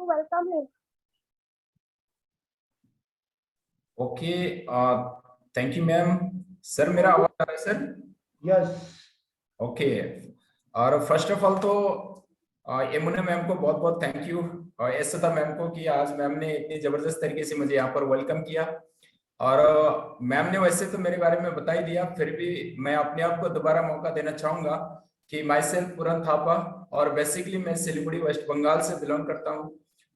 welcome him. Okay, thank you ma'am. Sir मेरा आवाज आ रहा है सर? यस। ओके, और फर्स्ट ऑफ ऑल तो यमुना मैम को बहुत बहुत थैंक यू और ऐसा मैम को कि आज मैम ने इतनी जबरदस्त तरीके से मुझे यहाँ पर वेलकम किया। और मैम ने वैसे तो मेरे बारे में बता ही दिया, फिर भी मैं अपने आप को दोबारा मौका देना चाहूंगा कि माई सेल्फ पूरन थापा, और बेसिकली मैं सिलीगुड़ी वेस्ट बंगाल से बिलोंग करता हूँ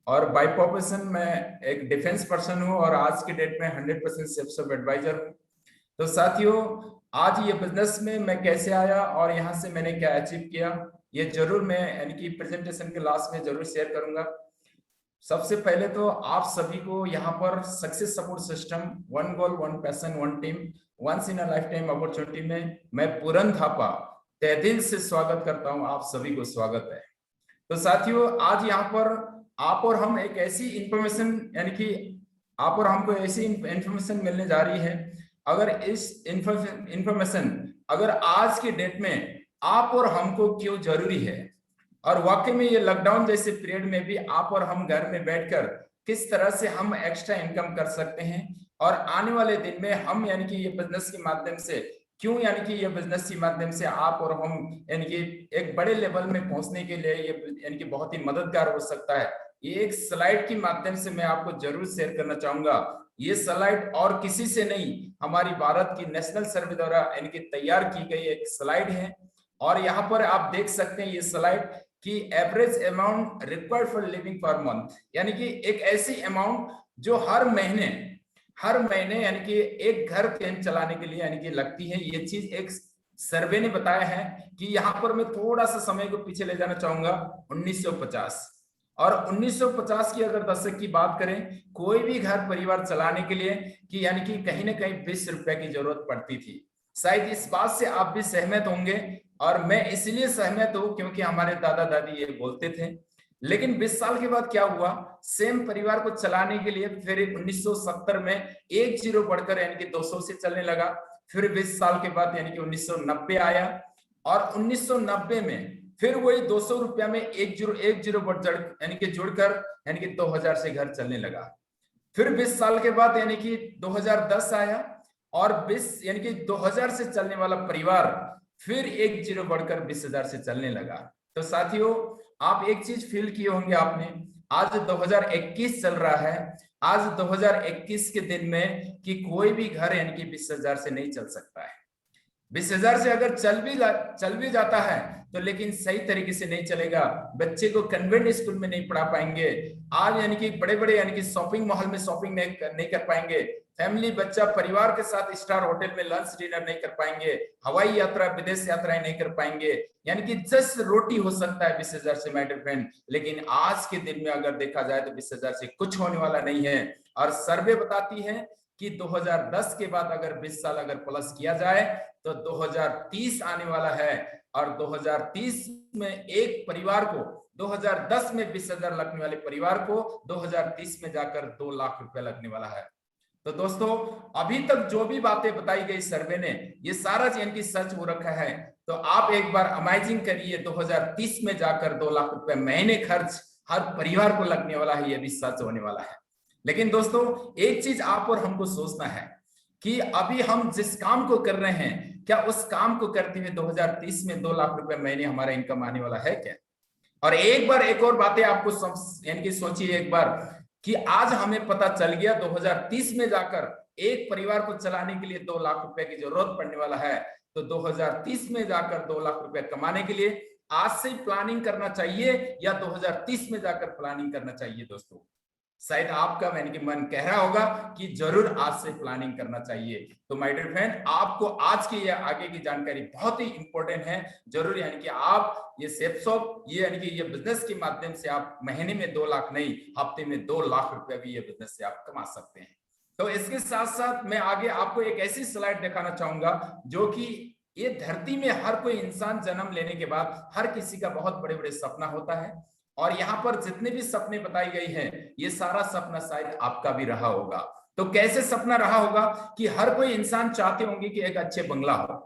और बाय प्रोफेशन मैं एक डिफेंस पर्सन हूँ और आज की डेट में 100% सेफ्स एडवाइजर हूँ। तो साथियों, आज ये बिजनेस में मैं कैसे आया और यहाँ से मैंने क्या अचीव किया, ये जरूर मैं यानी कि प्रेजेंटेशन के लास्ट में जरूर शेयर करूंगा। सबसे पहले तो आप सभी को यहाँ पर success support system, one goal one passion one team, once in a lifetime opportunity में मैं पूरन थापा तहे दिल से स्वागत करता हूँ। आप सभी को स्वागत है। तो साथियों, आज यहाँ पर आप और हम एक ऐसी इंफॉर्मेशन यानी कि आप और हमको ऐसी इंफॉर्मेशन मिलने जा रही है, अगर इस इंफॉर्मेशन अगर आज के डेट में आप और हमको क्यों जरूरी है, और वाकई में ये लॉकडाउन जैसे पीरियड में भी आप और हम घर में बैठकर किस तरह से हम एक्स्ट्रा इनकम कर सकते हैं, और आने वाले दिन में हम यानी कि ये बिजनेस के माध्यम से क्यों यानी कि ये बिजनेस के माध्यम से आप और हम यानी कि एक बड़े लेवल में पहुंचने के लिए ये यानी कि बहुत ही मददगार हो सकता है। ये एक स्लाइड के माध्यम से मैं आपको जरूर शेयर करना चाहूंगा। ये स्लाइड और किसी से नहीं, हमारी भारत की नेशनल सर्वे द्वारा यानी कि तैयार की गई एक स्लाइड है। और यहाँ पर आप देख सकते हैं ये स्लाइड कि average amount required for living per month, यानी कि एक ऐसी अमाउंट जो हर महीने यानी कि एक घर चलाने के लिए यानी कि लगती है। ये चीज एक सर्वे ने बताया है कि यहाँ पर मैं थोड़ा सा समय को पीछे ले जाना चाहूंगा 1950, और 1950 की अगर दशक की बात करें, कोई भी घर परिवार चलाने के लिए कि यानी कि कहीं ना कहीं 20 रुपए की जरूरत पड़ती थी। शायद इस बात से आप भी सहमत होंगे, और मैं इसलिए सहमत हूं क्योंकि हमारे दादा दादी ये बोलते थे। लेकिन 20 साल के बाद क्या हुआ, सेम परिवार को चलाने के लिए फिर 1970 में एक जीरो बढ़कर यानी कि 200 से चलने लगा। फिर 20 साल के बाद यानी कि 1990 आया, और 1990 में फिर वही 200 रुपया में एक जीरो बढ़ यानी कि जुड़कर यानी कि 2000 से घर चलने लगा। फिर 20 साल के बाद यानी कि 2010 आया, और 20 यानी कि 2000 से चलने वाला परिवार फिर एक जीरो बढ़कर 20,000 से चलने लगा। तो साथियों, आप एक चीज फील किए होंगे आपने, आज 2021 चल रहा है, आज 2021 के दिन में कि कोई भी घर यानी कि 20,000 से नहीं चल सकता है। 20,000 से अगर चल भी जाता है तो लेकिन सही तरीके से नहीं चलेगा। बच्चे को कन्वेंट स्कूल में नहीं पढ़ा पाएंगे, आज यानी कि बड़े बड़े यानी कि शॉपिंग मॉल में शॉपिंग नहीं कर पाएंगे, फैमिली बच्चा परिवार के साथ स्टार होटल में लंच डिनर नहीं कर पाएंगे, हवाई यात्रा विदेश यात्राएं नहीं कर पाएंगे, यानी कि जस्ट रोटी हो सकता है 20,000 से माय डियर फ्रेंड। लेकिन आज के दिन में अगर देखा जाए तो 20,000 से कुछ होने वाला नहीं है। और सर्वे बताती है कि 2010 के बाद अगर 20 साल अगर प्लस किया जाए तो 2030 आने वाला है, और 2030 में एक परिवार को 2010 में 20,000 लगने वाले परिवार को 2030 में जाकर 2 लाख रुपए लगने वाला है। तो दोस्तों, अभी तक जो भी बातें बताई गई सर्वे ने, ये सारा यानी कि सच हो रखा है। तो आप एक बार अमेजिंग करिए, 2030 में जाकर 2 लाख रुपए महीने खर्च हर परिवार को लगने वाला है, ये भी सच होने वाला है। लेकिन दोस्तों, एक चीज आप और हमको सोचना है कि अभी हम जिस काम को कर रहे हैं, क्या उस काम को करते हुए 2030 में 2 लाख रुपए महीने हमारा इनकम आने वाला है क्या? और एक बार एक और बातें आपको यानी कि सोचिए एक बार कि आज हमें पता चल गया 2030 में जाकर एक परिवार को चलाने के लिए 2 लाख रुपए की जरूरत पड़ने वाला है। तो 2030 में जाकर 2 लाख रुपए कमाने के लिए आज से प्लानिंग करना चाहिए या 2030 में जाकर प्लानिंग करना चाहिए? दोस्तों, शायद आपका यानी कि मन कह रहा होगा कि जरूर आज से प्लानिंग करना चाहिए। तो माय डियर फ्रेंड, आपको आज की या आगे की जानकारी बहुत ही इंपॉर्टेंट है। जरूर यानी कि आप ये सेफ्सॉप ये यानी कि ये बिजनेस के माध्यम से आप महीने में 2 लाख नहीं, हफ्ते में 2 लाख रुपए भी ये बिजनेस से आप कमा सकते हैं। तो इसके साथ साथ मैं आगे आपको एक ऐसी स्लाइड दिखाना चाहूंगा जो कि ये धरती में हर कोई इंसान जन्म लेने के बाद हर किसी का बहुत बड़े बड़े सपना होता है, और यहाँ पर जितने भी सपने बताई गई हैं, ये सारा सपना शायद आपका भी रहा होगा। तो कैसे सपना रहा होगा कि हर कोई इंसान चाहते होंगे कि एक अच्छे बंगला हो,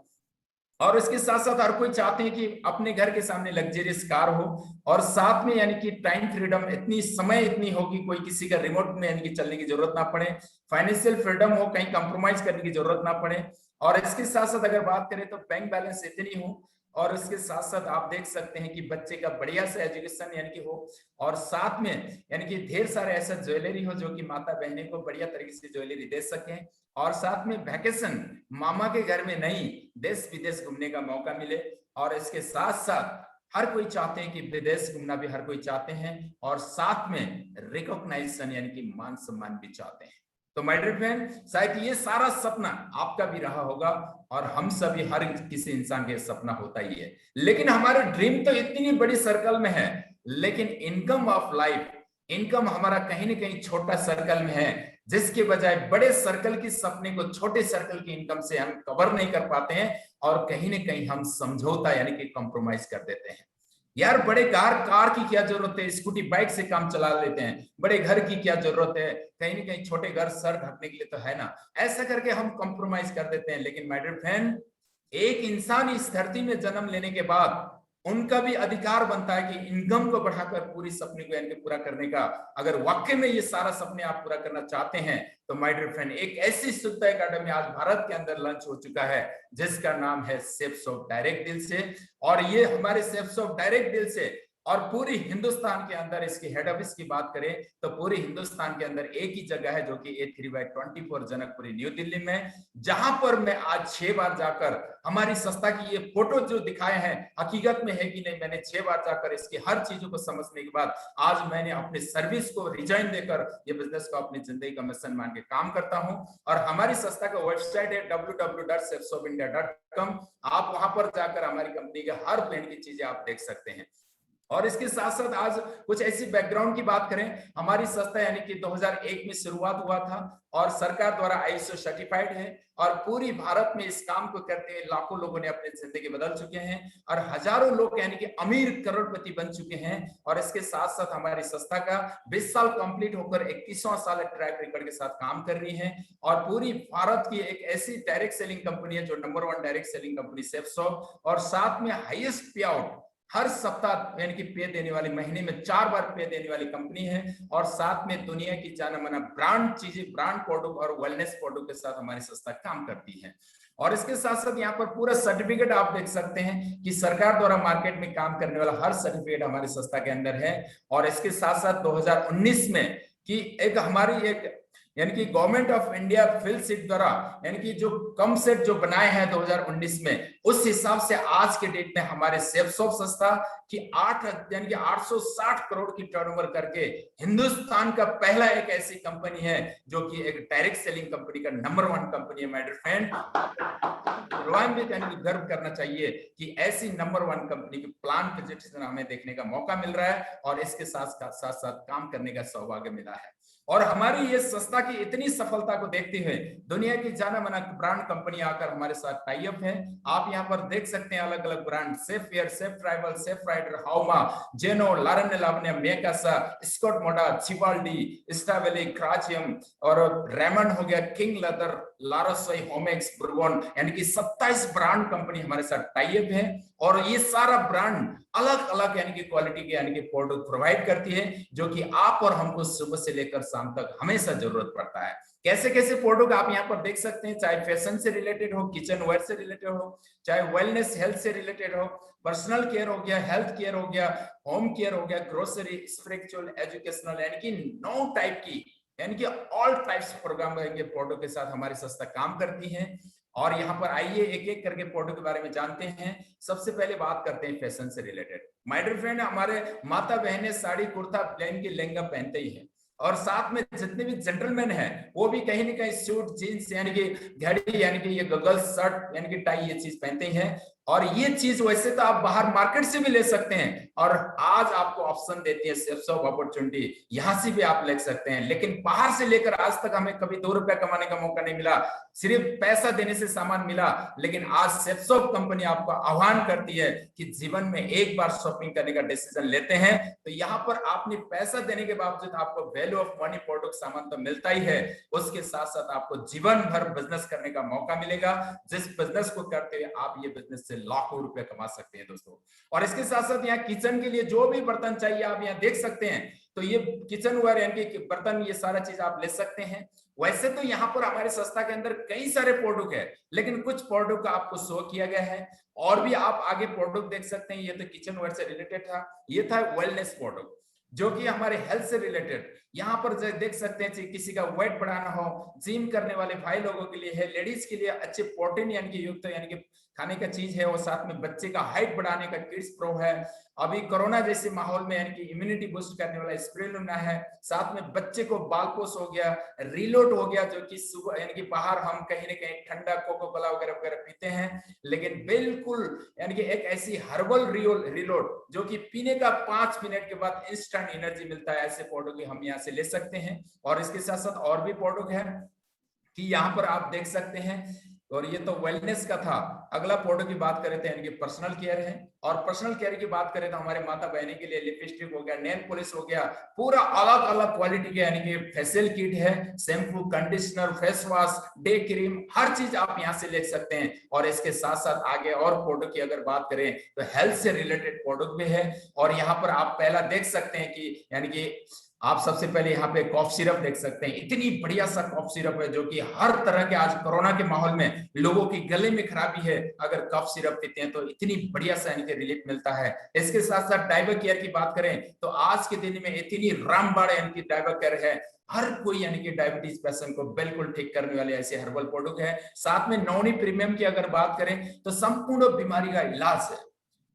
और इसके साथ साथ हर कोई चाहते हैं कि अपने घर के सामने लग्जरियस कार हो, और साथ में यानी कि टाइम फ्रीडम, इतनी समय इतनी हो कि कोई किसी का रिमोट में यानी कि चलने की जरूरत ना पड़े, फाइनेंशियल फ्रीडम हो, कहीं कंप्रोमाइज करने की जरूरत ना पड़े। और इसके साथ साथ अगर बात करें तो बैंक बैलेंस इतनी हो, और इसके साथ साथ आप देख सकते हैं कि बच्चे का बढ़िया से एजुकेशन यानी कि हो, और साथ में यानी कि ढेर सारे ऐसा ज्वेलरी हो जो कि माता बहने को बढ़िया तरीके से ज्वेलरी दे सकें, और साथ में वैकेशन मामा के घर में नहीं, देश विदेश घूमने का मौका मिले। और इसके साथ साथ हर कोई चाहते हैं कि विदेश घूमना भी हर कोई चाहते हैं, और साथ में रिकॉग्नाइजेशन यानी कि मान सम्मान भी चाहते हैं। तो माय डियर फ्रेंड, शायद ये सारा सपना आपका भी रहा होगा, और हम सभी हर किसी इंसान के सपना होता ही है, लेकिन हमारे ड्रीम तो इतनी बड़ी सर्कल में है, लेकिन इनकम ऑफ लाइफ, इनकम हमारा कहीं ना कहीं छोटा सर्कल में है, जिसके बजाय बड़े सर्कल की सपने को छोटे सर्कल की इनकम से हम कवर नहीं कर पाते हैं, और कहीं ना कहीं हम समझौता यानी कि कॉम्प्रोमाइज कर देते हैं। यार बड़े कार की क्या जरूरत है, स्कूटी बाइक से काम चला लेते हैं, बड़े घर की क्या जरूरत है, कहीं ना कहीं छोटे घर सर ढकने के लिए तो है ना, ऐसा करके हम कॉम्प्रोमाइज कर देते हैं। लेकिन माय डियर फ्रेंड, एक इंसान इस धरती में जन्म लेने के बाद उनका भी अधिकार बनता है कि इनकम को बढ़ाकर पूरी सपने को यानी पूरा करने का। अगर वाकई में ये सारा सपने आप पूरा करना चाहते हैं, तो माय डियर फ्रेंड, एक ऐसी शुद्ध एकेडमी आज भारत के अंदर लॉन्च हो चुका है, जिसका नाम है शेप्स ऑफ डायरेक्ट दिल से। और ये हमारे शेप्स ऑफ डायरेक्ट दिल से, और पूरी हिंदुस्तान के अंदर इसकी हेड ऑफिस की बात करें तो पूरी हिंदुस्तान के अंदर एक ही जगह है, जो कि A3/24 जनकपुरी न्यू दिल्ली में, जहां पर मैं आज 6 बार जाकर हमारी संस्था की ये फोटो जो दिखाए हैं हकीकत में है कि नहीं, मैंने 6 बार जाकर इसकी हर चीजों को समझने के बाद आज मैंने अपने सर्विस को रिजाइन देकर ये बिजनेस को अपनी जिंदगी का मिशन मान के काम करता हूं। और हमारी संस्था का वेबसाइट है www.shapesofIndia.com। आप वहां पर जाकर हमारी कंपनी के हर प्लान की चीजें आप देख सकते हैं। और इसके साथ साथ आज कुछ ऐसी बैकग्राउंड की बात करें, हमारी संस्था यानी कि 2001 में शुरुआत हुआ था, और सरकार द्वारा ISO सर्टिफाइड है, और पूरी भारत में इस काम को करते हुए लाखों लोगों ने अपनी जिंदगी बदल चुके हैं, और हजारों लोग यानी कि अमीर करोड़पति बन चुके हैं। और इसके साथ साथ हमारी संस्था का 20 साल कंप्लीट होकर 21वां साल ट्रैक रिकॉर्ड के साथ काम कर रही है, और पूरी भारत की एक ऐसी डायरेक्ट सेलिंग कंपनी है जो नंबर 1 डायरेक्ट सेलिंग कंपनी शेप्सऑफ, और साथ में हाईएस्ट पे आउट हर सप्ताह यानी कि पे देने वाली, महीने में 4 बार पे देने वाली कंपनी है, और साथ में दुनिया की जाना माना ब्रांड चीजें, ब्रांड प्रोडक्ट और वेलनेस प्रोडक्ट के साथ हमारी संस्था काम करती है। और इसके साथ साथ यहाँ पर पूरा सर्टिफिकेट आप देख सकते हैं कि सरकार द्वारा मार्केट में काम करने वाला हर सर्टिफिकेट हमारी संस्था के अंदर है। और इसके साथ साथ 2019 में कि एक हमारी एक यानी कि गवर्नमेंट ऑफ इंडिया फिल सीट द्वारा यानी कि जो कम सेट जो बनाए हैं 2019 में, उस हिसाब से आज के डेट में हमारे शेप्सऑफ संस्था की 8 यानी कि 860 करोड़ की टर्नओवर करके हिंदुस्तान का पहला एक ऐसी कंपनी है जो कि एक डायरेक्ट सेलिंग कंपनी का नंबर 1 कंपनी है। माय डियर फ्रेंड, गर्व करना चाहिए कि ऐसी नंबर 1 कंपनी की प्लान प्रेजेंटेशन हमें देखने का मौका मिल रहा है, और इसके साथ साथ काम करने का सौभाग्य मिला है। और हमारी ये संस्था की इतनी सफलता को देखते हुए दुनिया की जाना माना ब्रांड कंपनी आकर हमारे साथ टाई अप है। आप यहाँ पर देख सकते हैं अलग अलग brand, safe air, safe tribal, safe rider, हाउमा, जेनो, लारन लावण्य, मेकासा, स्कॉट मोडा, चिवाल्डी, स्ट्रावेली, क्राचियम, और रेमंड हो गया, किंग लेदर, लारोसोई, होमेक्स, बुर्बन, यानी कि 27 ब्रांड कंपनी हमारे साथ टाई अप है। और ये सारा ब्रांड अलग अलग यानी कि क्वालिटी के यानी कि प्रोडक्ट प्रोवाइड करती है, जो कि आप और हमको सुबह से लेकर शाम तक हमेशा जरूरत पड़ता है। कैसे कैसे प्रोडक्ट आप यहाँ पर देख सकते हैं, चाहे फैशन से रिलेटेड हो, किचन वेयर से रिलेटेड हो, चाहे वेलनेस हेल्थ से रिलेटेड हो, पर्सनल केयर हो गया, हेल्थ केयर हो गया, होम केयर हो गया, ग्रोसरी, स्पिरिचुअल, एजुकेशनल, यानी कि 9 टाइप की यानी कि ऑल टाइप्स प्रोग्राम के प्रोडक्ट के साथ हमारी संस्था काम करती है। और यहाँ पर आइए एक एक करके प्रोडक्ट के बारे में जानते हैं। सबसे पहले बात करते हैं फैशन से रिलेटेड। माय डियर फ्रेंड, हमारे माता बहनें साड़ी, कुर्ता, प्लेन की लहंगा पहनते ही हैं, और साथ में जितने भी जेंटलमैन हैं वो भी कहीं ना कहीं सूट, जीन्स यानी कि घड़ी, यानी कि ये गगल, शर्ट यानी कि टाई, ये चीज पहनते हैं। और ये चीज वैसे तो आप बाहर मार्केट से भी ले सकते हैं, और आज आपको ऑप्शन देती है शेप्स ऑफ अपॉर्चुनिटी, यहां से भी आप ले सकते हैं। लेकिन बाहर से लेकर आज तक हमें कभी 2 रुपया कमाने का मौका नहीं मिला, सिर्फ पैसा देने से सामान मिला। लेकिन आज शेप्स ऑफ कंपनी आपको आह्वान करती है कि जीवन में एक बार शॉपिंग करने का डिसीजन लेते हैं तो यहाँ पर आपने पैसा देने के बावजूद आपको वैल्यू ऑफ मनी प्रोडक्ट सामान तो मिलता ही है, उसके साथ साथ आपको जीवन भर बिजनेस करने का मौका मिलेगा, जिस बिजनेस को करते हुए आप ये बिजनेस से लाखों रुपए कमा सकते हैं दोस्तों। और इसके साथ साथ यहाँ किचन के लिए जो भी बर्तन चाहिए आप यहाँ देख सकते हैं, तो ये किचन वेयर यानी कि बर्तन, ये सारा चीज आप ले सकते हैं। वैसे तो यहाँ पर हमारे संस्था के अंदर कई सारे प्रोडक्ट है, लेकिन कुछ प्रोडक्ट आपको शो किया गया है, और भी आप आगे प्रोडक्ट देख सकते हैं। ये तो किचन वेयर से रिलेटेड था, ये था वेलनेस प्रोडक्ट जो कि हमारे हेल्थ से रिलेटेड। यहाँ पर देख सकते हैं किसी का वेट बढ़ाना हो, जिम करने वाले भाई लोगों के लिए है, लेडीज के लिए अच्छे प्रोटीन यानी कि युक्त यानी कि खाने का चीज है, और साथ में बच्चे का हाइट बढ़ाने का किड्स प्रो है। अभी कोरोना जैसे माहौल में यानी कि इम्यूनिटी बूस्ट करने वाला स्पिरुलिना है। साथ में बच्चे को बालपोस हो गया, रीलोड हो गया, जो कि सुबह यानी कि बाहर हम कहीं ना कहीं ठंडा कोको कोला वगैरह वगैरह पीते हैं, लेकिन बिल्कुल यानी कि एक ऐसी हर्बल रीलोड जो कि पीने का 5 मिनट के बाद इंस्टेंट एनर्जी मिलता है, ऐसे प्रोडक्ट हम यहाँ से ले सकते हैं। और इसके साथ साथ और भी प्रोडक्ट है कि यहाँ पर आप देख सकते हैं। और ये तो वेलनेस का था। अगला प्रोडक्ट की बात करें तो यानी कि पर्सनल केयर है, और पर्सनल केयर की बात करें तो हमारे माता बहनी के लिए लिपस्टिक हो गया, नेल पॉलिश हो गया, पूरा अलग अलग क्वालिटी के यानी कि फेशियल किट है, shampoo, conditioner, face wash, day cream, हर चीज आप यहाँ से ले सकते हैं। और इसके साथ साथ आगे और प्रोडक्ट की अगर बात करें तो हेल्थ से रिलेटेड प्रोडक्ट भी है। और यहाँ पर आप पहला देख सकते हैं कि यानी कि आप सबसे पहले यहाँ पे कॉफ सिरप देख सकते हैं। इतनी बढ़िया सा कॉफ सिरप है जो कि हर तरह के, आज कोरोना के माहौल में लोगों की गले में खराबी है, अगर कॉफ सिरप पीते हैं तो इतनी बढ़िया सा यानी कि रिलीफ मिलता है। इसके साथ साथ डायबर केयर की बात करें तो आज के दिन में इतनी रामबाड़ यानी कि डायबर केयर है, हर कोई यानी कि डायबिटीज पेशेंट को बिल्कुल ठीक करने वाले ऐसे हर्बल प्रोडक्ट है। साथ में नवनी प्रीमियम की अगर बात करें तो संपूर्ण बीमारी का इलाज है।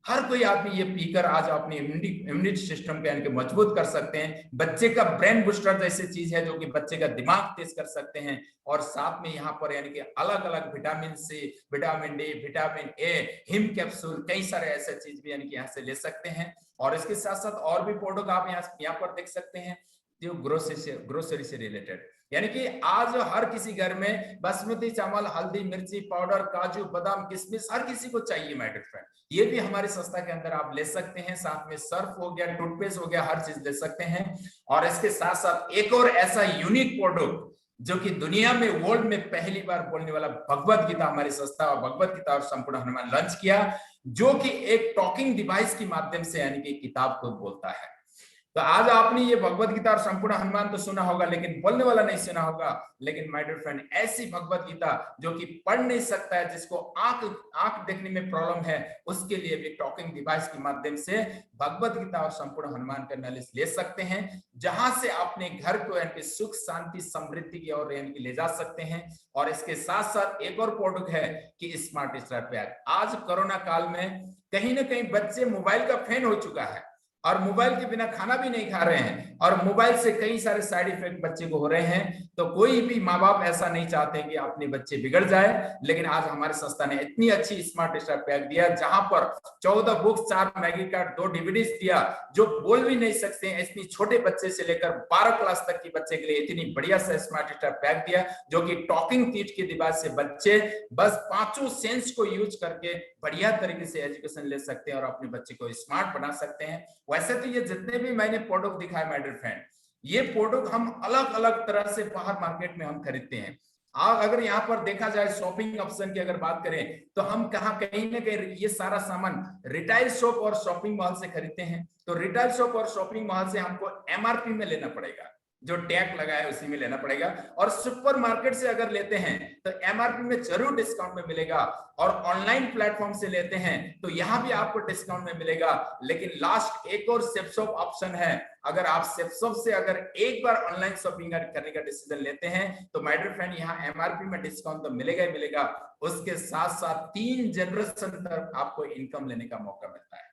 हर कोई आदमी ये पीकर आज अपनी इम्यूनिटी सिस्टम को यानी कि मजबूत कर सकते हैं। बच्चे का ब्रेन बूस्टर जैसे चीज है जो कि बच्चे का दिमाग तेज कर सकते हैं। और साथ में यहाँ पर यानी कि अलग अलग vitamin C, vitamin D, vitamin A, हिम कैप्सूल, कई सारे ऐसे चीज भी यानी कि यहाँ से ले सकते हैं। और इसके साथ साथ और भी प्रोडक्ट आप यहाँ पर देख सकते हैं जो ग्रोसरी से रिलेटेड, यानी कि आज हर किसी घर में बासमती चावल, हल्दी, मिर्ची पाउडर, काजू, बादाम, किशमिश हर किसी को चाहिए माय डियर फ्रेंड। ये भी हमारी संस्था के अंदर आप ले सकते हैं। साथ में सर्फ हो गया, टूथपेस्ट हो गया, हर चीज ले सकते हैं। और इसके साथ साथ एक और ऐसा यूनिक प्रोडक्ट जो कि दुनिया में, वर्ल्ड में पहली बार बोलने वाला भगवत गीता, हमारी संस्था और भगवत गीता और संपूर्ण हनुमान लॉन्च किया, जो कि एक टॉकिंग डिवाइस के माध्यम से यानी कि किताब को बोलता है। तो आज आपने ये भगवत गीता और संपूर्ण हनुमान तो सुना होगा, लेकिन बोलने वाला नहीं सुना होगा। लेकिन माय डियर फ्रेंड, ऐसी भगवत गीता जो कि पढ़ नहीं सकता है, जिसको आंख देखने में प्रॉब्लम है, उसके लिए भी टॉकिंग डिवाइस के माध्यम से भगवत गीता और संपूर्ण हनुमान का नॉलेज ले सकते हैं, जहां से अपने घर को यानी सुख, शांति, समृद्धि की ओर यानी ले जा सकते हैं। और इसके साथ साथ एक और प्रोडक्ट है कि स्मार्ट स्टार पैड। आज कोरोना काल में कहीं ना कहीं बच्चे मोबाइल का फैन हो चुका है, और मोबाइल के बिना खाना भी नहीं खा रहे हैं, और मोबाइल से कई सारे साइड इफेक्ट बच्चे को हो रहे हैं। तो कोई भी माँ बाप ऐसा नहीं चाहते कि अपने बच्चे बिगड़ जाए, लेकिन आज हमारी संस्था ने इतनी अच्छी स्मार्ट स्टार पैक दिया, जहां पर 14 बुक्स, 4 मैगी कार्ड, 2 डीवीडीज दिया, जो बोल भी नहीं सकते हैं। इतनी छोटे बच्चे से लेकर 12 क्लास तक के बच्चे के लिए इतनी बढ़िया सा स्मार्ट स्टार पैक दिया, जो कि टॉकिंग किट के डिवाइस से बच्चे बस 5 सेंस को यूज करके बढ़िया तरीके से एजुकेशन ले सकते हैं और अपने बच्चे को स्मार्ट बना सकते हैं। वैसे तो ये जितने भी मैंने प्रोडक्ट दिखाए माय डियर फ्रेंड, ये प्रोडक्ट हम अलग अलग तरह से बाहर मार्केट में हम खरीदते हैं। अगर यहाँ पर देखा जाए शॉपिंग ऑप्शन की अगर बात करें तो हम कहीं ना कहीं ये सारा सामान रिटेल शॉप और शॉपिंग मॉल से खरीदते हैं। तो रिटेल शॉप और शॉपिंग मॉल से हमको एमआरपी में लेना पड़ेगा, जो टैग लगा है उसी में लेना पड़ेगा। और सुपर मार्केट से अगर लेते हैं तो एमआरपी में जरूर डिस्काउंट में मिलेगा, और ऑनलाइन प्लेटफॉर्म से लेते हैं तो यहाँ भी आपको डिस्काउंट में मिलेगा। लेकिन लास्ट एक और सेपशॉप ऑप्शन है, अगर आप सेपशॉप से अगर एक बार ऑनलाइन शॉपिंग करने का डिसीजन लेते हैं तो माय डियर फ्रेंड, यहाँ एमआरपी में डिस्काउंट तो मिलेगा ही मिलेगा, उसके साथ साथ 3 जनरेशन तक आपको इनकम लेने का मौका मिलता है।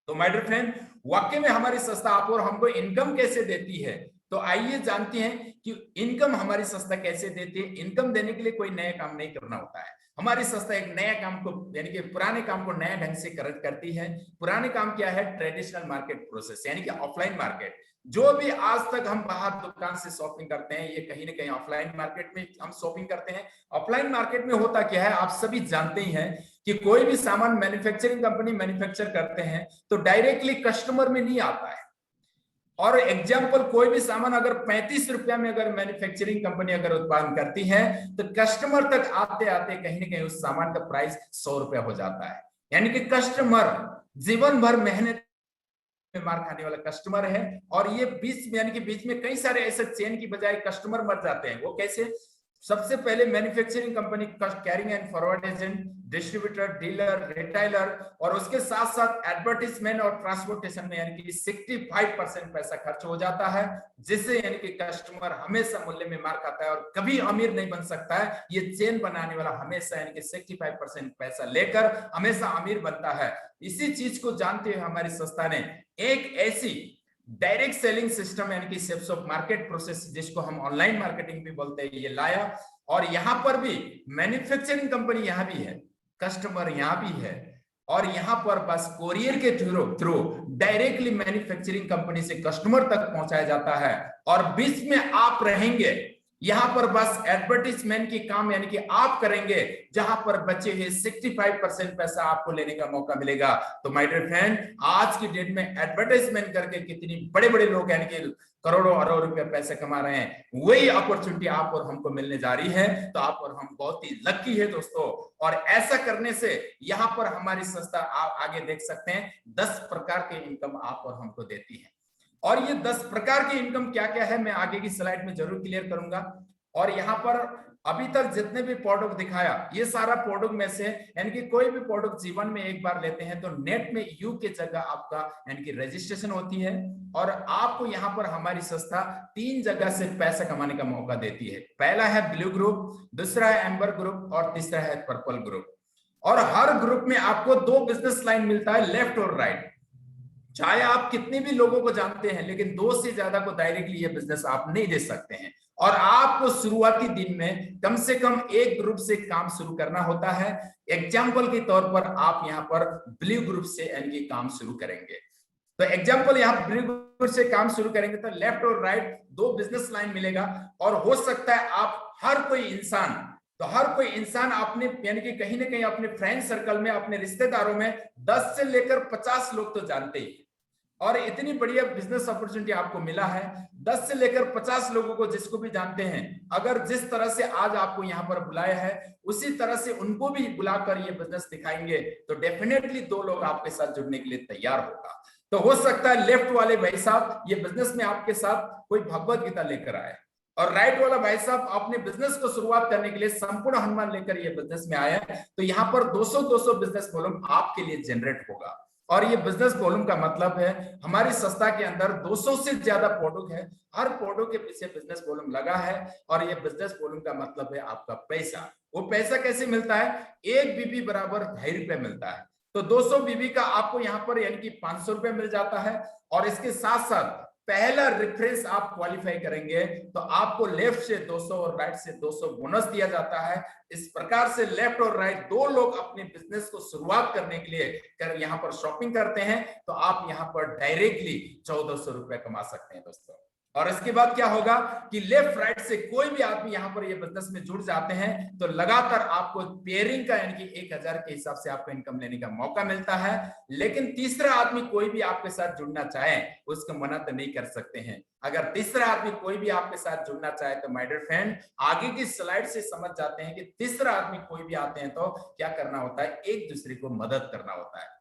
तो माय डियर फ्रेंड, वाकई में हमारी संस्था आप और हमको इनकम कैसे देती है, तो आइए जानते हैं कि इनकम हमारी संस्था कैसे देती है। इनकम देने के लिए कोई नया काम नहीं करना होता है। हमारी संस्था एक नया काम को यानी कि पुराने काम को नया ढंग से करती है। पुराने काम क्या है? ट्रेडिशनल मार्केट प्रोसेस, यानी कि ऑफलाइन मार्केट। जो भी आज तक हम बाहर दुकान से शॉपिंग करते हैं, ये कहीं ना कहीं ऑफलाइन मार्केट में हम शॉपिंग करते हैं। ऑफलाइन मार्केट में होता क्या है, आप सभी जानते ही हैं कि कोई भी सामान मैन्युफैक्चरिंग कंपनी मैन्युफैक्चर करते हैं तो डायरेक्टली कस्टमर में नहीं आता है। और एग्जाम्पल, कोई भी सामान अगर 35 रुपया में अगर मैन्युफैक्चरिंग कंपनी अगर उत्पादन करती है तो कस्टमर तक आते आते कहीं ना कहीं उस सामान का प्राइस 100 रुपया हो जाता है। यानी कि कस्टमर जीवन भर मेहनत में मार खाने वाला कस्टमर है। और ये बीच में यानी कि बीच में कई सारे ऐसे चेन की बजाय कस्टमर मर जाते हैं। वो कैसे? सबसे पहले manufacturing company, carrying and forward agent, distributor, dealer, retailer, और उसके साथ साथ एडवर्टाइजमेंट और ट्रांसपोर्टेशन में यानी कि 65% पैसा खर्च हो जाता है, जिससे यानी कि कस्टमर हमेशा मूल्य में मार खाता है और कभी अमीर नहीं बन सकता है। ये चेन बनाने वाला हमेशा यानी कि 65% पैसा लेकर हमेशा अमीर बनता है। इसी चीज को जानते हुए हमारी संस्था ने एक ऐसी डायरेक्ट सेलिंग सिस्टम यानी कि सेल्स ऑफ मार्केट प्रोसेस, जिसको हम ऑनलाइन मार्केटिंग भी बोलते हैं, ये लाया। और यहां पर भी मैन्युफैक्चरिंग कंपनी यहां भी है, कस्टमर यहां भी है, और यहां पर बस कोरियर के थ्रू डायरेक्टली मैन्युफैक्चरिंग कंपनी से कस्टमर तक पहुंचाया जाता है। और बीच में आप रहेंगे, यहां पर बस एडवर्टीजमेंट की काम यानी कि आप करेंगे, जहां पर बचे हुए 65% पैसा आपको लेने का मौका मिलेगा। तो माय डियर फ्रेंड, आज की डेट में एडवर्टाइजमेंट करके कितनी बड़े बड़े लोग यानी कि करोड़ों अरबों रुपए पैसे कमा रहे हैं, वही अपॉर्चुनिटी आप और हमको मिलने जा रही है। तो आप और हम बहुत ही लकी है दोस्तों। और ऐसा करने से यहाँ पर हमारी संस्था, आप आगे देख सकते हैं, 10 प्रकार के इनकम आप और हमको देती है। और ये 10 प्रकार की इनकम क्या क्या है, मैं आगे की स्लाइड में जरूर क्लियर करूंगा। और यहाँ पर अभी तक जितने भी प्रोडक्ट दिखाया, ये सारा प्रोडक्ट में से यानी कि कोई भी प्रोडक्ट जीवन में एक बार लेते हैं तो नेट में यू के जगह आपका यानी कि रजिस्ट्रेशन होती है। और आपको यहाँ पर हमारी संस्था 3 जगह से पैसा कमाने का मौका देती है। पहला है ब्लू ग्रुप, दूसरा है एम्बर ग्रुप, और तीसरा है पर्पल ग्रुप। और हर ग्रुप में आपको 2 बिजनेस लाइन मिलता है, लेफ्ट और राइट। चाहे आप कितने भी लोगों को जानते हैं, लेकिन 2 से ज्यादा को डायरेक्टली ये बिजनेस आप नहीं दे सकते हैं। और आपको शुरुआती दिन में कम से कम एक ग्रुप से काम शुरू करना होता है। एग्जाम्पल के तौर पर आप यहाँ पर ब्लू ग्रुप से यानी कि काम शुरू करेंगे। तो एग्जाम्पल यहाँ ब्लू ग्रुप से काम शुरू करेंगे तो लेफ्ट और राइट 2 बिजनेस लाइन मिलेगा। और हो सकता है आप हर कोई इंसान अपने यानी कि कहीं ना कहीं अपने फ्रेंड सर्कल में, अपने रिश्तेदारों में 10 से लेकर 50 लोग तो जानते ही। और इतनी बढ़िया बिजनेस अपॉर्चुनिटी आपको मिला है, 10 से लेकर 50 लोगों को जिसको भी जानते हैं, अगर जिस तरह से आज आपको यहाँ पर बुलाया है, उसी तरह से उनको भी बुलाकर ये बिजनेस दिखाएंगे, तो डेफिनेटली 2 लोग आपके साथ जुड़ने के लिए तैयार होगा। तो हो सकता है लेफ्ट वाले भाई साहब ये बिजनेस में आपके साथ कोई भगवत गीता लेकर आए, और राइट वाला भाई साहब अपने बिजनेस को शुरुआत करने के लिए संपूर्ण हनुमान लेकर ये बिजनेस में आया है। तो यहाँ पर 200 बिजनेस वॉल्यूम आपके लिए जनरेट होगा। और ये बिजनेस वॉल्यूम का मतलब है हमारी संस्था के अंदर 200 से ज्यादा प्रोडक्ट है, हर प्रोडक्ट के पीछे बिजनेस वॉल्यूम लगा है। और ये बिजनेस वॉल्यूम का मतलब है आपका पैसा। वो पैसा कैसे मिलता है? 1 बीबी बराबर 2.5 रुपए मिलता है। तो 200 बीबी का आपको यहाँ पर यानी कि 500 रुपए मिल जाता है। और इसके साथ साथ पहला रेफरेंस आप क्वालिफाई करेंगे तो आपको लेफ्ट से 200 और राइट से 200 बोनस दिया जाता है। इस प्रकार से लेफ्ट और राइट 2 लोग अपने बिजनेस को शुरुआत करने के लिए यहाँ पर शॉपिंग करते हैं, तो आप यहाँ पर डायरेक्टली 1400 रुपए कमा सकते हैं दोस्तों। और इसके बाद क्या होगा कि लेफ्ट राइट से कोई भी आदमी यहाँ पर ये बिजनेस में जुड़ जाते हैं तो लगातार आपको पेयरिंग का यानी कि 1000 के हिसाब से आपको इनकम लेने का मौका मिलता है। लेकिन तीसरा आदमी कोई भी आपके साथ जुड़ना चाहे उसको मना तो नहीं कर सकते हैं। अगर तीसरा आदमी कोई भी आपके साथ जुड़ना चाहे तो माय डियर फ्रेंड, आगे की स्लाइड से समझ जाते हैं कि तीसरा आदमी कोई भी आते हैं तो क्या करना होता है, एक दूसरे को मदद करना होता है।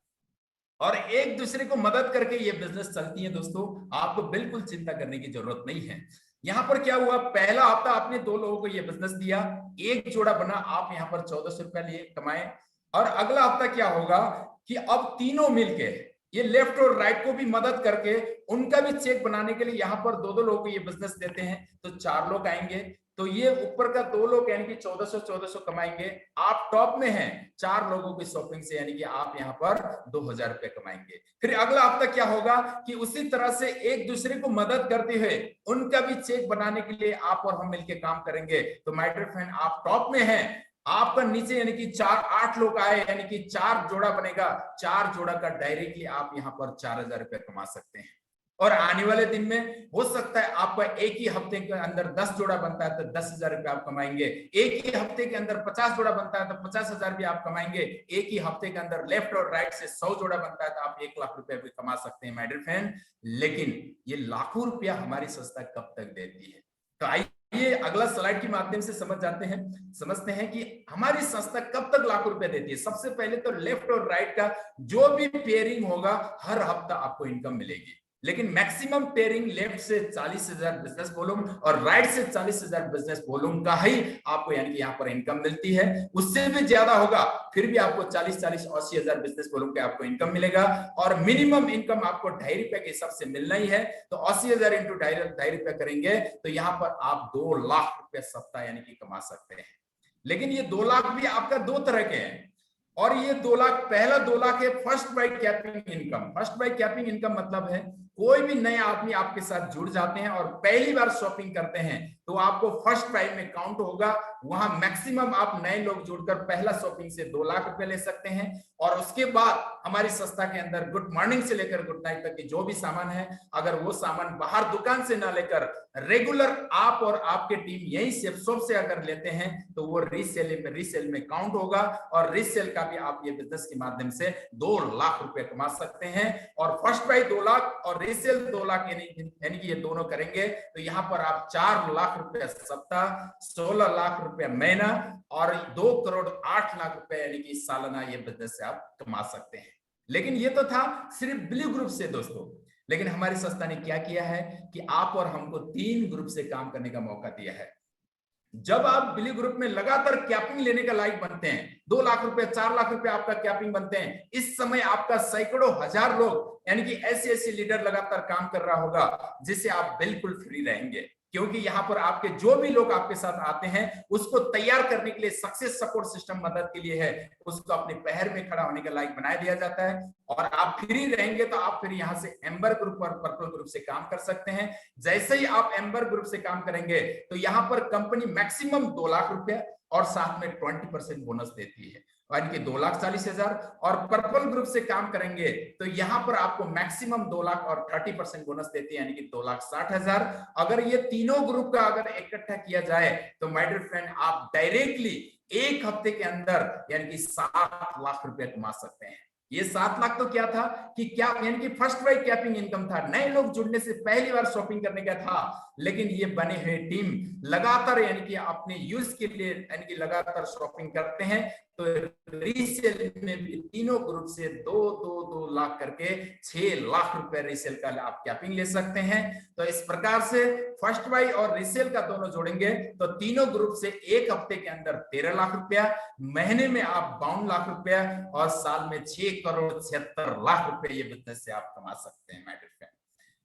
और एक दूसरे को मदद करके ये बिजनेस चलती है दोस्तों, आपको बिल्कुल चिंता करने की जरूरत नहीं है। यहाँ पर क्या हुआ, पहला हफ्ता आपने 2 लोगों को ये बिजनेस दिया, एक जोड़ा बना, आप यहाँ पर 1400 रुपया लिए कमाए। और अगला हफ्ता क्या होगा कि अब तीनों मिलके ये लेफ्ट और राइट को भी मदद करके उनका भी चेक बनाने के लिए यहाँ पर 2 लोगों को ये बिजनेस देते हैं, तो 4 लोग आएंगे। तो ये ऊपर का 2 लोग यानी कि 1400 कमाएंगे। आप टॉप में हैं 4 लोगों की शॉपिंग से, यानी कि आप यहाँ पर 2000 रुपए कमाएंगे। फिर अगला हफ्ता क्या होगा कि उसी तरह से एक दूसरे को मदद करते हुए उनका भी चेक बनाने के लिए आप और हम मिलकर काम करेंगे। तो माय डियर फ्रेंड, आप टॉप में हैं, आपका नीचे यानी कि 8 लोग आए, यानी कि 4 जोड़ा बनेगा, 4 जोड़ा का डायरेक्टली आप यहाँ पर 4000 रुपए कमा सकते हैं। और आने वाले दिन में हो सकता है आपका एक ही हफ्ते के अंदर 10 जोड़ा बनता है तो 10,000 रुपए आप कमाएंगे। एक ही हफ्ते के अंदर 50 जोड़ा बनता है तो 50,000 भी आप कमाएंगे। एक ही हफ्ते के अंदर लेफ्ट और राइट से 100 जोड़ा बनता है तो आप 1 लाख रुपए भी कमा सकते हैं माय डियर फ्रेंड। लेकिन ये लाखों रुपया हमारी संस्था कब तक देती है? तो आइए ये अगला स्लाइड के माध्यम से समझते हैं कि हमारी संस्था कब तक लाखों रुपए देती है। सबसे पहले तो लेफ्ट और राइट का जो भी पेयरिंग होगा हर हफ्ता आपको इनकम मिलेगी, लेकिन मैक्सिमम पेयरिंग लेफ्ट से 40,000 बिजनेस वॉल्यूम और राइट से 40,000 बिजनेस वॉल्यूम का ही आपको यानी कि यहाँ पर इनकम मिलती है। उससे भी ज्यादा होगा फिर भी आपको 80,000 बिजनेस वॉल्यूम के आपको इनकम मिलेगा, और मिनिमम इनकम आपको ₹2.5 के हिसाब से मिलना ही है। तो 80,000 इंटू ₹2.5 करेंगे तो यहाँ पर आप 2 लाख रुपए सप्ताह यानी कि कमा सकते हैं। लेकिन ये 2 लाख भी आपका दो तरह के हैं, और ये 2 लाख, पहला 2 लाख है first by capping income. First by capping income मतलब है कोई भी नए आदमी आपके साथ जुड़ जाते हैं और पहली बार शॉपिंग करते हैं तो आपको फर्स्ट प्राइस में काउंट होगा। वहां मैक्सिमम आप नए लोग जुड़कर पहला शॉपिंग से 2 लाख रुपए ले सकते हैं, और उसके बाद हमारी संस्था के अंदर गुड मॉर्निंग से लेकर गुड नाइट तक की जो भी सामान है, अगर वो सामान बाहर दुकान से ना लेकर रेगुलर आप और आपके टीम यही शॉप से अगर लेते हैं तो वो रीसेल में काउंट होगा, और रीसेल का भी आप ये बिजनेस के माध्यम से 2 लाख रुपए कमा सकते हैं। और फर्स्ट प्राइस 2 लाख और रीसेल 2 लाख यानी कि ये दोनों करेंगे तो यहाँ पर आप 4 लाख रुपए सप्ताह, 16 लाख रुपए महीना और 2 करोड़ 8 लाख रुपए यानी कि सालाना ये बिजनेस से आप कमा सकते हैं। लेकिन ये तो था सिर्फ ब्लू ग्रुप से दोस्तों, लेकिन हमारी संस्था ने क्या किया है कि आप और हमको 3 ग्रुप से काम करने का मौका दिया है। जब आप ब्लू ग्रुप में लगातार कैपिंग लेने का लायक बनते हैं, 2 लाख रुपए 4 लाख रुपए आपका कैपिंग बनते हैं, इस समय आपका सैकड़ों हजार लोग यानी कि ऐसे लीडर लगातार काम कर रहा होगा जिससे आप बिल्कुल फ्री रहेंगे, क्योंकि यहाँ पर आपके जो भी लोग आपके साथ आते हैं उसको तैयार करने के लिए सक्सेस सपोर्ट सिस्टम मदद के लिए है, उसको अपने पैर में खड़ा होने का लायक बनाया दिया जाता है। और आप फ्री रहेंगे तो आप फिर यहाँ से एम्बर ग्रुप और पर्पल ग्रुप से काम कर सकते हैं। जैसे ही आप एम्बर ग्रुप से काम करेंगे तो यहाँ पर कंपनी मैक्सिमम 2 लाख रुपया और साथ में 20% बोनस देती है, यानी कि 2,40,000। और पर्पल ग्रुप से काम करेंगे तो यहाँ पर आपको मैक्सिमम 2 लाख और 30% बोनस देती है, यानी कि 2,60,000। अगर ये तीनों ग्रुप का अगर इकट्ठा किया जाए तो माय डियर फ्रेंड आप डायरेक्टली एक हफ्ते के अंदर यानी कि 7 लाख रुपया कमा सकते हैं। ये 7 लाख तो क्या था कि क्या यानी कि फर्स्ट बाय कैपिंग इनकम था, नए लोग जुड़ने से पहली बार शॉपिंग करने का था। लेकिन ये बने हुए टीम लगातार यानी कि अपने यूज के लिए यानी कि लगातार शॉपिंग करते हैं, तो रीसेल में भी तीनों ग्रुप से 2 लाख करके 6 लाख रुपए रीसेल का आप कैपिंग ले सकते हैं। तो इस प्रकार से फर्स्ट बाय और रीसेल का दोनों जोड़ेंगे तो तीनों ग्रुप से एक हफ्ते के अंदर 13 लाख रुपया, महीने में आप 52 लाख रुपया और साल में 6 करोड़ 76 लाख रुपए ये बिजनेस से आप कमा सकते हैं मैटर फ्रेंड।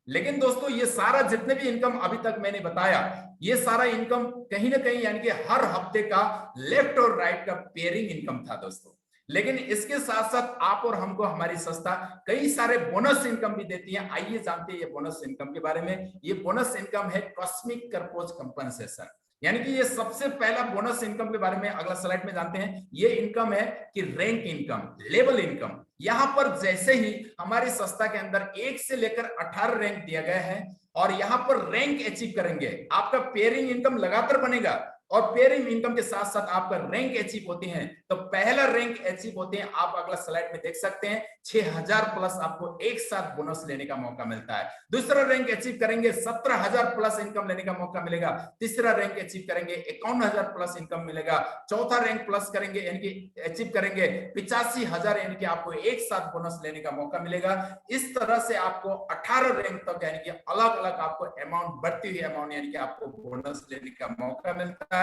लेकिन दोस्तों ये सारा जितने भी इनकम अभी तक मैंने बताया, ये सारा इनकम कहीं ना कहीं यानी कि हर हफ्ते का लेफ्ट और राइट का पेयरिंग इनकम था दोस्तों। लेकिन इसके साथ साथ आप और हमको हमारी संस्था कई सारे बोनस इनकम भी देती है। आइए जानते हैं ये बोनस इनकम के बारे में। ये बोनस इनकम है कॉस्मिक कर्पोज कंपनसेशन, यानी कि ये सबसे पहला बोनस इनकम के बारे में अगला स्लाइड में जानते हैं। ये इनकम है कि रैंक इनकम, लेवल इनकम। यहां पर जैसे ही हमारी संस्था के अंदर 1 से लेकर 18 रैंक दिया गया है और यहां पर रैंक अचीव करेंगे, आपका पेयरिंग इनकम लगातार बनेगा और पेयरिंग इनकम के साथ साथ आपका रैंक अचीव होते हैं। तो पहला रैंक अचीव होते हैं, आप अगला स्लाइड में देख सकते हैं, 6,000 प्लस आपको एक साथ बोनस लेने का मौका मिलता है। दूसरा रैंक अचीव करेंगे 17,000 प्लस इनकम लेने का मौका मिलेगा। तीसरा रैंक अचीव करेंगे 51,000 प्लस इनकम मिलेगा। चौथा रैंक प्लस करेंगे यानी कि अचीव करेंगे 85,000 यानी कि आपको एक साथ बोनस लेने का मौका मिलेगा। इस तरह से आपको 18 रैंक तक यानी कि अलग अलग आपको अमाउंट, बढ़ती हुई अमाउंट यानी कि आपको बोनस लेने का मौका मिलता है।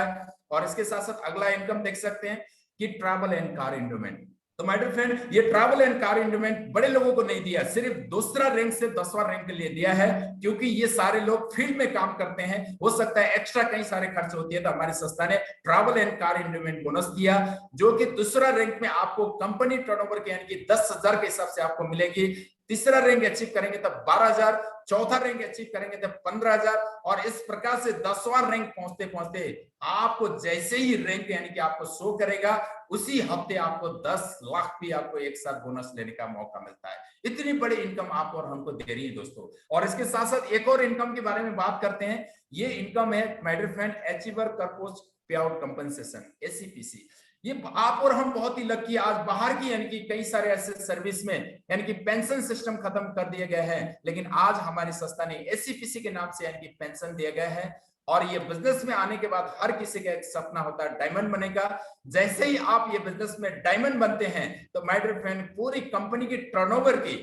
और इसके साथ साथ अगला इनकम देख सकते हैं कि ट्रैवल एंड कार इंडोमेंट। तो माय डियर फ्रेंड ये ट्रैवल एंड कार इंडोमेंट बड़े लोगों को नहीं दिया, सिर्फ दूसरा रैंक से 10वां रैंक के लिए दिया है, क्योंकि ये सारे लोग फील्ड में काम करते हैं, हो सकता है एक्स्ट्रा कई सारे खर्च होती है, तो हमारी संस्था ने travel and car endowment bonus दिया, जो कि दूसरा रैंक में आपको कंपनी टर्नओवर के यानी कि 10,000 के हिसाब से आपको मिलेगी। तीसरा रैंक अचीव करेंगे तब 12,000, चौथा रैंक अचीव करेंगे तब 15,000 और इस प्रकार से 10वां रैंक पहुंचते पहुंचते आपको जैसे ही रैंक यानी कि आपको शो करेगा उसी हफ्ते आपको 10 लाख भी आपको एक साथ बोनस लेने का मौका मिलता है। इतनी बड़ी इनकम आप और हमको दे रही है दोस्तों। और इसके साथ साथ एक और इनकम के बारे में बात करते हैं। ये इनकम है माय डियर फ्रेंड अचीवर कर्पोज पे आउट कंपनसेशन, एसीपीसी। ये आप और हम बहुत ही लकी, आज बाहर की यानी कि कई सारे ऐसे सर्विस में यानी कि पेंशन सिस्टम खत्म कर दिए गए हैं, लेकिन आज हमारी संस्था ने एसीपीसी के नाम से यानी कि पेंशन दिया गया है। और ये बिजनेस में आने के बाद हर किसी का एक सपना होता है डायमंड बनने का। जैसे ही आप ये बिजनेस में डायमंड बनते हैं तो माय डियर फ्रेंड पूरी कंपनी की टर्नओवर की,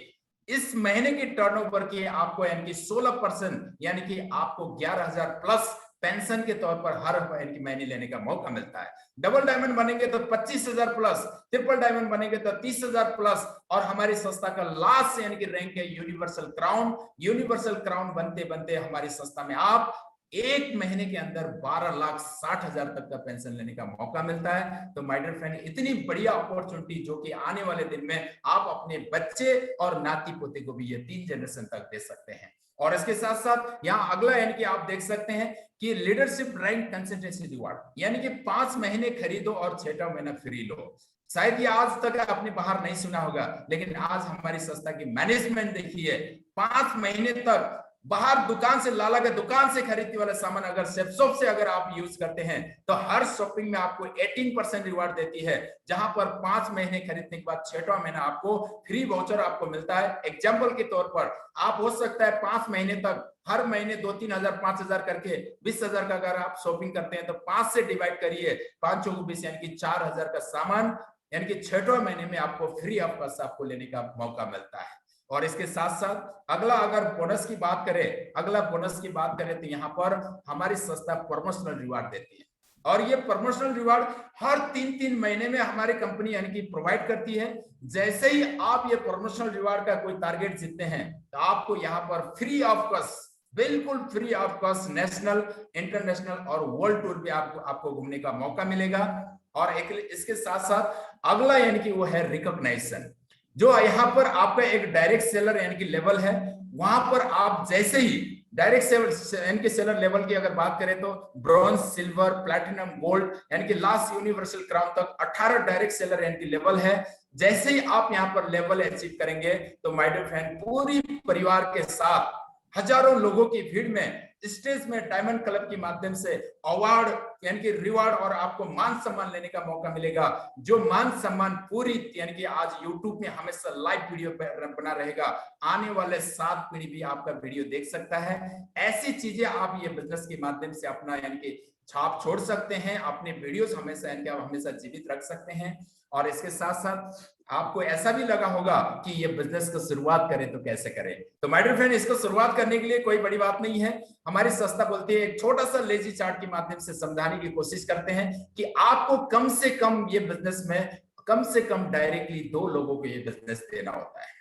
इस महीने की टर्नओवर की आपको यानी कि 16% यानी कि आपको 11,000 प्लस पेंशन के तौर पर हर महीने लेने का मौका मिलता है। डबल डायमंड बनेंगे तो 25,000 प्लस, ट्रिपल डायमंड बनेंगे तो 30,000 प्लस, और हमारी संस्था का लास्ट यानी कि रैंक है यूनिवर्सल क्राउन। यूनिवर्सल क्राउन बनते बनते हमारी संस्था में आप एक महीने के अंदर 12,60,000 तक का पेंशन लेने का मौका मिलता है। तो माय डियर फ्रेंड इतनी बढ़िया अपॉर्चुनिटी जो कि आने वाले दिन में आप अपने बच्चे और नाती पोते को भी ये 3 जनरेशन तक दे सकते हैं। और इसके साथ साथ यहाँ अगला यानी कि आप देख सकते हैं कि लीडरशिप रैंक कंसिस्टेंसी रिवार्ड, यानी कि 5 महीने खरीदो और 6वां महीना फ्री लो। शायद ये आज तक आपने बाहर नहीं सुना होगा, लेकिन आज हमारी संस्था की मैनेजमेंट देखिए 5 महीने तक बाहर दुकान से, लाला के दुकान से खरीदने वाला सामान अगर सेप्सॉप से अगर आप यूज करते हैं तो हर शॉपिंग में आपको 18% रिवार्ड देती है, जहां पर 5 महीने खरीदने के बाद 6वां महीना आपको फ्री वाउचर आपको मिलता है। एग्जांपल के तौर पर आप हो सकता है 5 महीने तक हर महीने 2-3 हजार 5,000 करके 20,000 का अगर आप शॉपिंग करते हैं तो 5 से डिवाइड करिए, 5 चौको 20 यानी कि 4,000 का सामान यानी कि 6वां महीने में आपको फ्री ऑफ कॉस्ट आपको लेने का मौका मिलता है। और इसके साथ साथ अगला अगर बोनस की बात करें, तो यहाँ पर हमारी संस्था प्रमोशनल रिवार्ड देती है, और ये प्रमोशनल रिवार्ड हर 3-3 महीने में हमारी कंपनी यानी कि प्रोवाइड करती है। जैसे ही आप ये प्रमोशनल रिवार्ड का कोई टारगेट जीतते हैं तो आपको यहाँ पर फ्री ऑफ कॉस्ट, बिल्कुल free of cost national, international और वर्ल्ड टूर भी आपको घूमने का मौका मिलेगा। और इसके साथ साथ अगला यानी कि वो है रिकॉग्निशन, जो यहाँ पर आपका एक डायरेक्ट सेलर यानी कि लेवल है। वहां पर आप जैसे ही डायरेक्ट सेलर यानी कि सेलर लेवल की अगर बात करें तो ब्रॉन्ज, सिल्वर, प्लैटिनम, गोल्ड यानी कि लास्ट यूनिवर्सल क्राउन तक 18 डायरेक्ट सेलर यानी कि लेवल है। जैसे ही आप यहाँ पर लेवल अचीव करेंगे तो माय डियर फ्रेंड पूरी परिवार के साथ हजारों लोगों की भीड़ में स्टेज में डायमंड क्लब के माध्यम से अवार्ड यानी कि रिवार्ड और आपको मान सम्मान लेने का मौका मिलेगा, जो मान सम्मान पूरी यानी कि आज यूट्यूब में हमेशा लाइव वीडियो बना रहेगा। आने वाले 7 पीढ़ी भी आपका वीडियो देख सकता है। ऐसी चीजें आप ये बिजनेस के माध्यम से अपना यानी कि छाप छोड़ सकते हैं, अपने वीडियोस हमेशा यानी कि आप हमेशा जीवित रख सकते हैं। और इसके साथ साथ आपको ऐसा भी लगा होगा कि ये बिजनेस को शुरुआत करें तो कैसे करें, तो माय डियर फ्रेंड इसको शुरुआत करने के लिए कोई बड़ी बात नहीं है। हमारी संस्था बोलती है एक छोटा सा लेजी चार्ट के माध्यम से समझाने की कोशिश करते हैं कि आपको कम से कम ये बिजनेस में कम से कम डायरेक्टली 2 लोगों को ये बिजनेस देना होता है,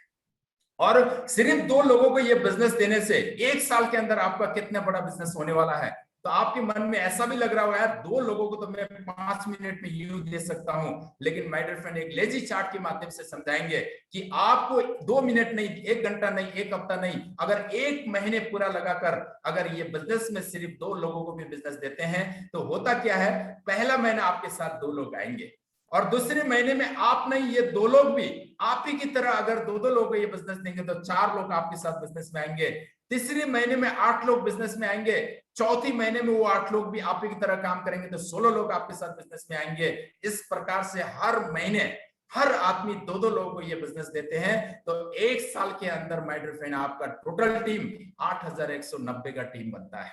और सिर्फ 2 लोगों को ये बिजनेस देने से 1 साल के अंदर आपका कितना बड़ा बिजनेस होने वाला है। तो आपके मन में ऐसा भी लग रहा होगा यार 2 लोगों को तो मैं 5 मिनट में यूं दे सकता हूं, लेकिन माय डियर फ्रेंड एक लेजी चार्ट के माध्यम से समझाएंगे कि आपको 2 मिनट नहीं, 1 घंटा नहीं, 1 हफ्ता नहीं, अगर 1 महीने पूरा लगाकर अगर ये बिजनेस में सिर्फ 2 लोगों को भी बिजनेस देते हैं तो होता क्या है, पहला महीना आपके साथ 2 लोग आएंगे और दूसरे महीने में आप नहीं, ये 2 लोग भी आप ही की तरह अगर 2-2 लोग को ये बिजनेस देंगे तो 4 लोग आपके साथ बिजनेस में आएंगे। तीसरे महीने में 8 लोग बिजनेस में आएंगे। चौथी महीने में वो 8 लोग भी आप ही की तरह काम करेंगे तो 16 लोग आपके साथ बिजनेस में आएंगे। इस प्रकार से हर महीने हर आदमी 2-2 लोगों को ये बिजनेस देते हैं, तो 1 साल के अंदर माय डियर फ्रेंड आपका टोटल टीम 8,190 का टीम बनता है।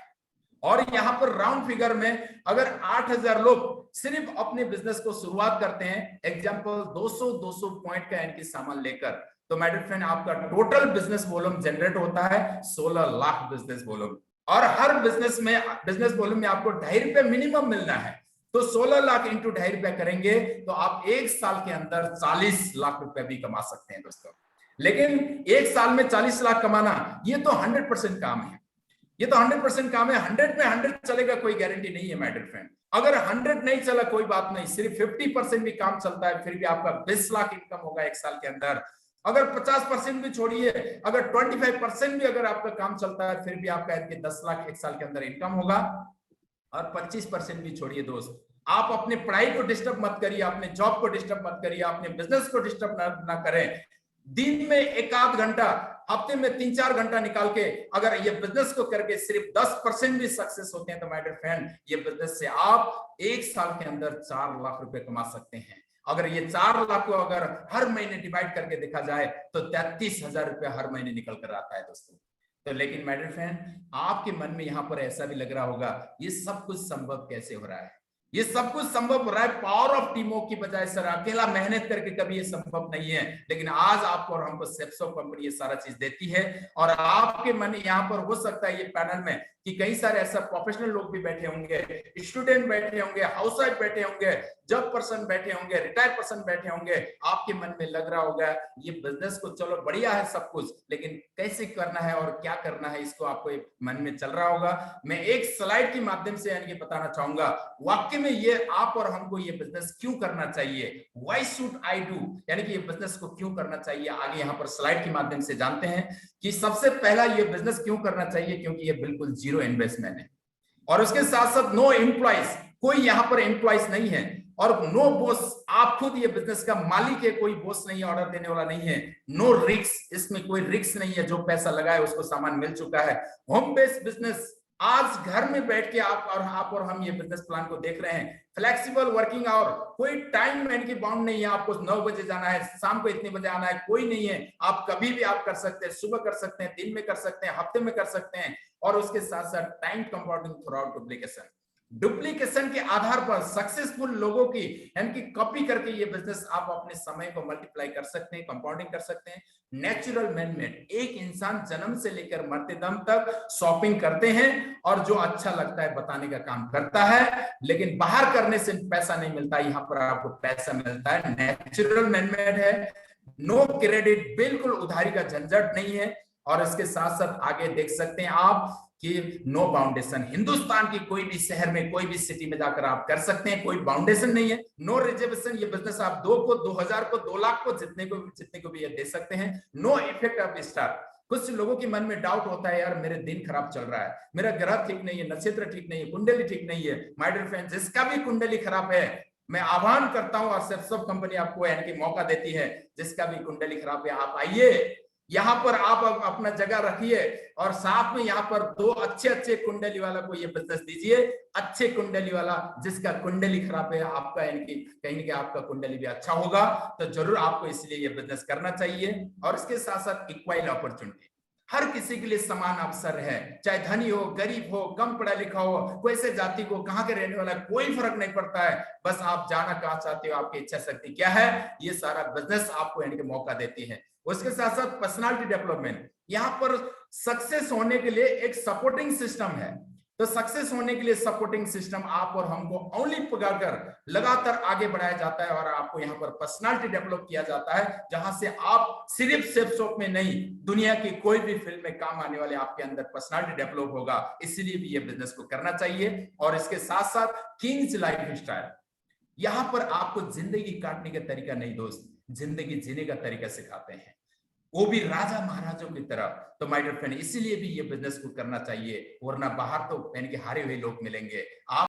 और यहाँ पर राउंड फिगर में अगर 8,000 लोग सिर्फ अपने बिजनेस को शुरुआत करते हैं, एग्जांपल 200 पॉइंट का यानी कि सामान लेकर, तो माय डियर फ्रेंड आपका टोटल बिजनेस वॉल्यूम जनरेट होता है 16 लाख बिजनेस वॉल्यूम। और हर बिजनेस वॉल्यूम में आपको ₹2.5 मिनिमम मिलना है, तो 16 लाख इंटू ₹2.5 करेंगे तो आप 1 साल के अंदर 40 लाख रुपए भी कमा सकते हैं दोस्तों। लेकिन 1 साल में 40 लाख कमाना ये तो 100% काम है, ये तो 100% काम है। 100 में 100 चलेगा कोई गारंटी नहीं है माय डियर फ्रेंड। अगर 100 नहीं चला कोई बात नहीं, सिर्फ 50% भी काम चलता है फिर भी आपका 20 लाख इनकम होगा 1 साल के अंदर। अगर 50% भी छोड़िए, अगर 25% भी अगर आपका काम चलता है फिर भी आपका 10 लाख 1 साल के अंदर इनकम होगा। और 25% भी छोड़िए दोस्त, आप अपने पढ़ाई को डिस्टर्ब मत करिए, अपने जॉब को डिस्टर्ब मत करिए, अपने बिजनेस को डिस्टर्ब ना करें। दिन में 1-8 घंटा, हफ्ते में 3-4 घंटा निकाल के अगर ये बिजनेस को करके सिर्फ 10% भी सक्सेस होते हैं तो माय डियर फ्रेंड ये बिजनेस से आप 1 साल के अंदर 4 लाख रुपए कमा सकते हैं। अगर ये 4 लाख को अगर हर महीने डिवाइड करके देखा जाए तो 33,000 रुपए हर महीने निकल कर आता है दोस्तों। तो लेकिन माय डियर फ्रेंड, आपके मन में यहाँ पर ऐसा भी लग रहा होगा, ये सब कुछ संभव कैसे हो रहा है? ये सब कुछ संभव हो रहा है पावर ऑफ टीमों की बजाय। सर अकेला मेहनत करके कभी ये संभव नहीं है, लेकिन आज आपको और हमको सेप्सो कंपनी ये सारा चीज देती है। और आपके मन यहाँ पर हो सकता है ये पैनल में कि कई सारे ऐसा प्रोफेशनल लोग भी बैठे होंगे, स्टूडेंट बैठे होंगे, हाउस वाइफ बैठे होंगे, जॉब पर्सन बैठे होंगे, रिटायर्ड पर्सन बैठे होंगे। आपके मन में लग रहा होगा ये बिजनेस को चलो बढ़िया है सब कुछ, लेकिन कैसे करना है और क्या करना है इसको आपको मन में चल रहा होगा। मैं एक स्लाइड के माध्यम से यानी कि बताना चाहूंगा वाक्य में ये आप और हमको ये बिजनेस क्यों करना चाहिए, व्हाई शुड आई डू, यानी कि ये बिजनेस को क्यों करना चाहिए। आगे यहाँ पर स्लाइड के माध्यम से जानते हैं कि सबसे पहला ये बिजनेस क्यों करना चाहिए, क्योंकि ये बिल्कुल जीरो इन्वेस्टमेंट है और उसके साथ साथ नो एम्प्लॉइज, कोई यहाँ पर एम्प्लॉइज नहीं है और नो बॉस, आप खुद ये बिजनेस का मालिक है, कोई बॉस नहीं है, ऑर्डर देने वाला नहीं है। नो रिस्क, इसमें कोई रिस्क नहीं है, जो पैसा लगाए उसको सामान मिल चुका है। होम बेस्ड बिजनेस, आज घर में बैठ के आप और हम ये बिजनेस प्लान को देख रहे हैं। फ्लेक्सिबल वर्किंग आवर, कोई टाइम मैन की बाउंड नहीं है, आपको 9 बजे जाना है, शाम को इतने बजे आना है, कोई नहीं है। आप कभी भी आप कर सकते हैं, सुबह कर सकते हैं, दिन में कर सकते हैं, हफ्ते में कर सकते हैं। और उसके साथ साथ time compounding through out duplication, duplication के आधार पर सक्सेसफुल लोगों की यानी कि कॉपी करके ये बिजनेस आप अपने समय को मल्टीप्लाई कर सकते हैं, कंपाउंडिंग कर सकते हैं। नेचुरल मैनमेड, एक इंसान जन्म से लेकर मरते दम तक शॉपिंग करते हैं और जो अच्छा लगता है बताने का काम करता है, लेकिन बाहर करने से पैसा नहीं मिलता, यहाँ पर आपको पैसा मिलता है। नेचुरल मैनमेड है, नो क्रेडिट, बिल्कुल उधारी का झंझट नहीं है। और इसके साथ साथ आगे देख सकते हैं आप कि नो बाउंडेशन, हिंदुस्तान की कोई भी शहर में, कोई भी सिटी में जाकर आप कर सकते हैं, कोई बाउंडेशन नहीं है। नो रिजर्वेशन, ये बिजनेस आप 2 को, 2000 को, 2 लाख को, जितने को भी ये दे सकते हैं। नो इफेक्ट ऑफ स्टार, कुछ लोगों के मन में डाउट होता है, यार मेरे दिन खराब चल रहा है, मेरा ग्रह ठीक नहीं है, नक्षत्र ठीक नहीं है, कुंडली ठीक नहीं है। माय डियर फ्रेंड, जिसका भी कुंडली खराब है, मैं आह्वान करता हूं और सब कंपनी आपको यानी कि मौका देती है, जिसका भी कुंडली खराब है आप आइए, यहाँ पर आप अपना जगह रखिए और साथ में यहाँ पर 2 अच्छे कुंडली वाला को ये बिजनेस दीजिए। अच्छे कुंडली वाला, जिसका कुंडली खराब है, आपका यानी कि कहीं ना कहीं आपका कुंडली भी अच्छा होगा, तो जरूर आपको इसलिए ये बिजनेस करना चाहिए। और इसके साथ साथ इक्वल अपॉर्चुनिटी, हर किसी के लिए समान अवसर है, चाहे धनी हो, गरीब हो, कम पढ़ा लिखा हो, कोई से जाति को, कहाँ के रहने वाला, कोई फर्क नहीं पड़ता है। बस आप जाना कहाँ चाहते हो, आपकी इच्छा शक्ति क्या है, ये सारा बिजनेस आपको यानी कि मौका देती है। उसके साथ साथ पर्सनालिटी डेवलपमेंट, यहाँ पर सक्सेस होने के लिए एक सपोर्टिंग सिस्टम है। तो सक्सेस होने के लिए सपोर्टिंग सिस्टम आप और हमको ओनली पकड़कर लगातार आगे बढ़ाया जाता है और आपको यहाँ पर पर्सनालिटी डेवलप किया जाता है, जहां से आप सिर्फ सेफ शॉप में नहीं, दुनिया की कोई भी फील्ड में काम आने वाले आपके अंदर पर्सनालिटी डेवलप होगा। इसलिए भी ये बिजनेस को करना चाहिए। और इसके साथ साथ किंग्स लाइफ स्टाइल, यहाँ पर आपको जिंदगी काटने का तरीका नहीं दोस्त, जिंदगी जीने का तरीका सिखाते हैं, वो भी राजा महाराजों की तरह। तो माय डियर फ्रेंड, इसीलिए भी ये बिजनेस को करना चाहिए, वरना बाहर तो यानी कि हारे हुए लोग मिलेंगे। आप